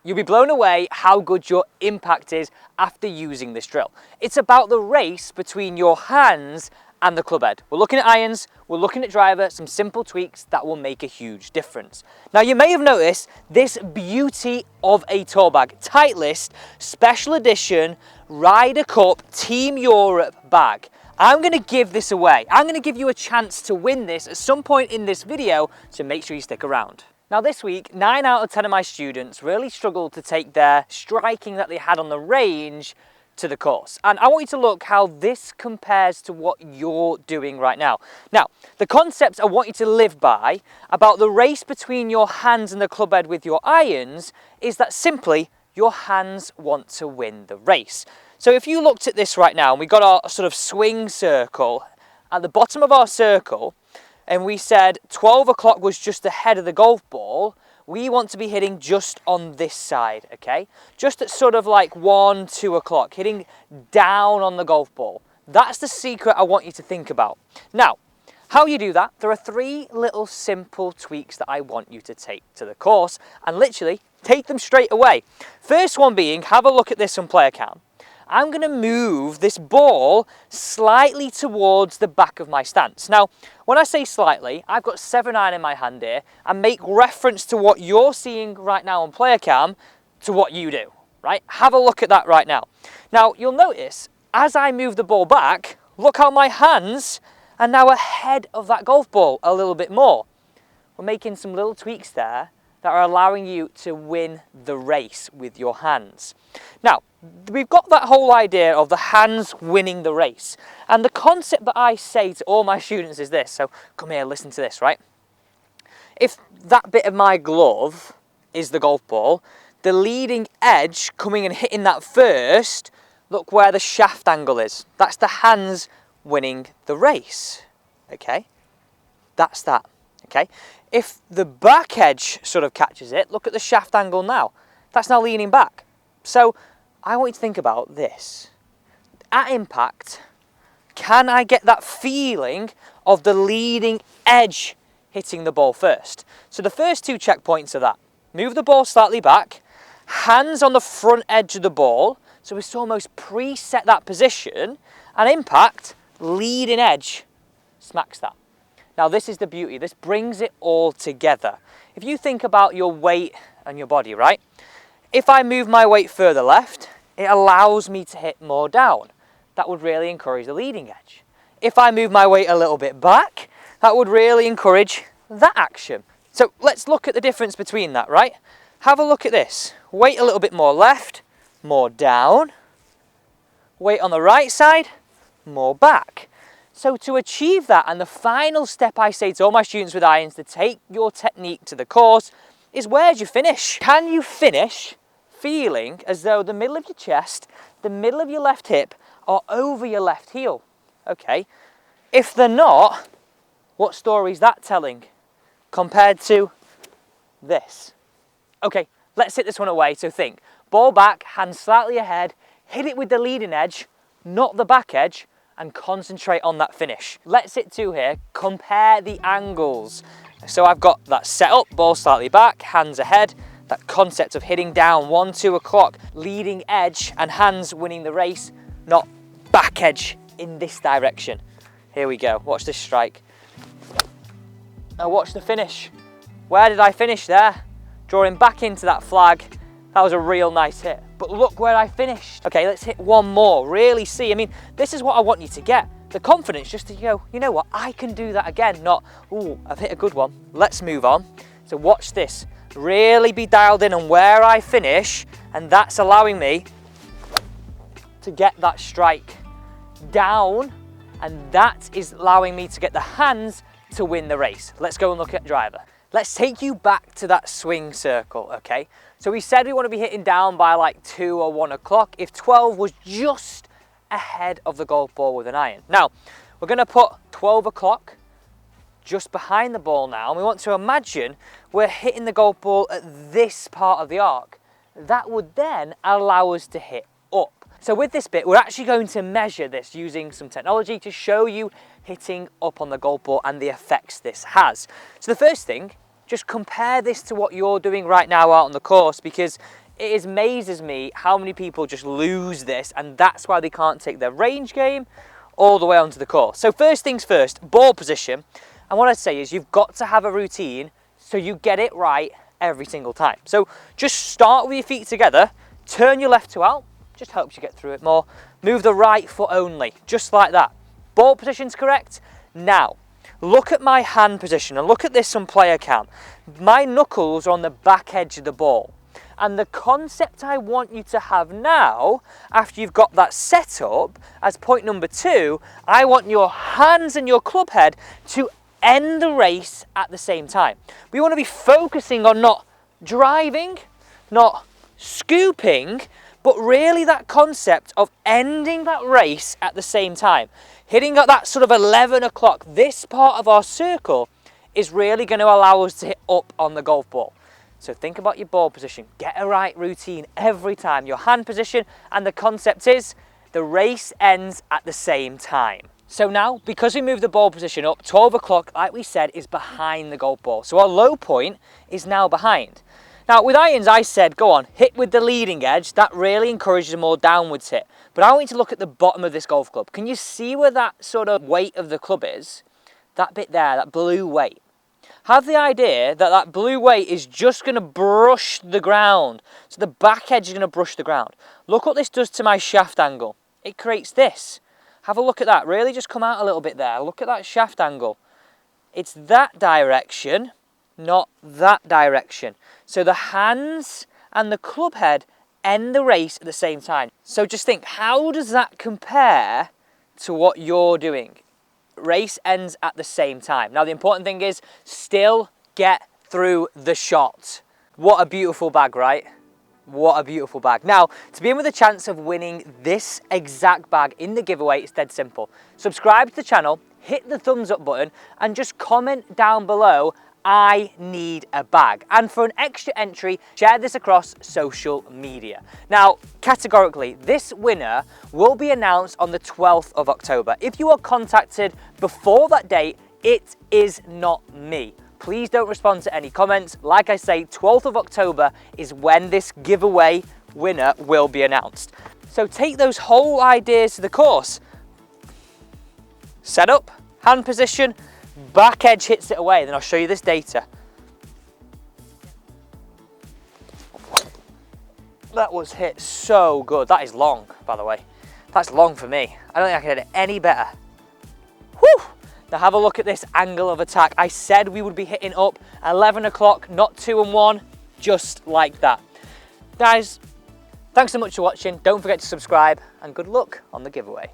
You'll be blown away how good your impact is after using this drill. It's about the race between your hands and the club head. We're looking at irons, we're looking at driver, some simple tweaks that will make a huge difference. Now you may have noticed this beauty of a tour bag, Titleist Special Edition Ryder Cup Team Europe bag. I'm going to give this away. I'm going to give you a chance to win this at some point in this video, so make sure you stick around. Now this week, 9 out of 10 of my students really struggled to take their striking that they had on the range to the course. And I want you to look how this compares to what you're doing right now. Now, the concepts I want you to live by about the race between your hands and the club head with your irons is that simply your hands want to win the race. So if you looked at this right now, and we got our sort of swing circle at the bottom of our circle, and we said 12 o'clock was just ahead of the golf ball, we want to be hitting just on this side, okay? Just at sort of like 1, 2 o'clock, hitting down on the golf ball. That's the secret I want you to think about. Now, how you do that, there are 3 little simple tweaks that I want you to take to the course, and literally take them straight away. First one being, have a look at this on player cam. I'm going to move this ball slightly towards the back of my stance. Now, when I say slightly, I've got 7-iron in my hand here and make reference to what you're seeing right now on player cam to what you do, right? Have a look at that right now. Now, you'll notice as I move the ball back, look how my hands are now ahead of that golf ball a little bit more. We're making some little tweaks there that are allowing you to win the race with your hands. Now, we've got that whole idea of the hands winning the race. And the concept that I say to all my students is this. So come here, listen to this, right? If that bit of my glove is the golf ball, the leading edge coming and hitting that first, look where the shaft angle is. That's the hands winning the race, okay? That's that, okay? If the back edge sort of catches it, look at the shaft angle now. That's now leaning back. So I want you to think about this. At impact, can I get that feeling of the leading edge hitting the ball first? So the first 2 checkpoints are that. Move the ball slightly back, hands on the front edge of the ball, so it's almost preset that position, and impact, leading edge, smacks that. Now this is the beauty, this brings it all together. If you think about your weight and your body, right? If I move my weight further left, it allows me to hit more down. That would really encourage the leading edge. If I move my weight a little bit back, that would really encourage that action. So let's look at the difference between that, right? Have a look at this. Weight a little bit more left, more down. Weight on the right side, more back. So to achieve that, and the final step I say to all my students with irons to take your technique to the course is, where do you finish? Can you finish feeling as though the middle of your chest, the middle of your left hip are over your left heel? Okay, if they're not, what story is that telling compared to this? Okay, let's hit this one away. So think, ball back, hands slightly ahead, hit it with the leading edge, not the back edge, and concentrate on that finish. Let's hit 2 here, compare the angles. So I've got that set up, ball slightly back, hands ahead, that concept of hitting down 1, 2 o'clock, leading edge and hands winning the race, not back edge in this direction. Here we go, watch this strike. Now watch the finish. Where did I finish there? Drawing back into that flag. That was a real nice hit. But look where I finished. Okay, let's hit one more. Really see. I mean, this is what I want you to get. The confidence just to go, you know what, I can do that again. Not, ooh, I've hit a good one. Let's move on. So watch this. Really be dialed in on where I finish, and that's allowing me to get that strike down, and that is allowing me to get the hands to win the race. Let's go and look at driver. Let's take you back to that swing circle, okay? So we said we want to be hitting down by like 2 or 1 o'clock if 12 was just ahead of the golf ball with an iron. Now, we're going to put 12 o'clock just behind the ball now, and we want to imagine we're hitting the golf ball at this part of the arc. That would then allow us to hit up. So with this bit, we're actually going to measure this using some technology to show you hitting up on the golf ball and the effects this has. So the first thing, just compare this to what you're doing right now out on the course, because it amazes me how many people just lose this, and that's why they can't take their range game all the way onto the course. So first things first, ball position. And what I'd say is you've got to have a routine so you get it right every single time. So just start with your feet together, turn your left toe out, just helps you get through it more. Move the right foot only, just like that. Ball position's correct. Now, look at my hand position and look at this on player cam. My knuckles are on the back edge of the ball. And the concept I want you to have now, after you've got that set up, as point number 2, I want your hands and your club head to end the race at the same time. We want to be focusing on not driving, not scooping, but really that concept of ending that race at the same time. Hitting at that sort of 11 o'clock, this part of our circle is really going to allow us to hit up on the golf ball. So think about your ball position, get a right routine every time, your hand position, and the concept is the race ends at the same time. So now, because we moved the ball position up, 12 o'clock, like we said, is behind the golf ball. So our low point is now behind. Now with irons, I said, go on, hit with the leading edge. That really encourages a more downwards hit. But I want you to look at the bottom of this golf club. Can you see where that sort of weight of the club is? That bit there, that blue weight. Have the idea that that blue weight is just going to brush the ground. So the back edge is going to brush the ground. Look what this does to my shaft angle. It creates this. Have a look at that. Really just come out a little bit there. Look at that shaft angle. It's that direction, not that direction. So the hands and the club head end the race at the same time. So just think, how does that compare to what you're doing? Race ends at the same time. Now the important thing is still get through the shot. What a beautiful bag, right? What a beautiful bag. Now, to be in with a chance of winning this exact bag in the giveaway, it's dead simple. Subscribe to the channel, hit the thumbs up button, and just comment down below, I need a bag. And for an extra entry, share this across social media. Now, categorically, this winner will be announced on the 12th of October. If you are contacted before that date, it is not me. Please don't respond to any comments. Like I say, 12th of October is when this giveaway winner will be announced. So take those whole ideas to the course. Set up, hand position, back edge hits it away. Then I'll show you this data. That was hit so good. That is long, by the way. That's long for me. I don't think I can hit it any better. Whew! Now have a look at this angle of attack. I said we would be hitting up 11 o'clock, not 2 and 1, just like that. Guys, thanks so much for watching. Don't forget to subscribe and good luck on the giveaway.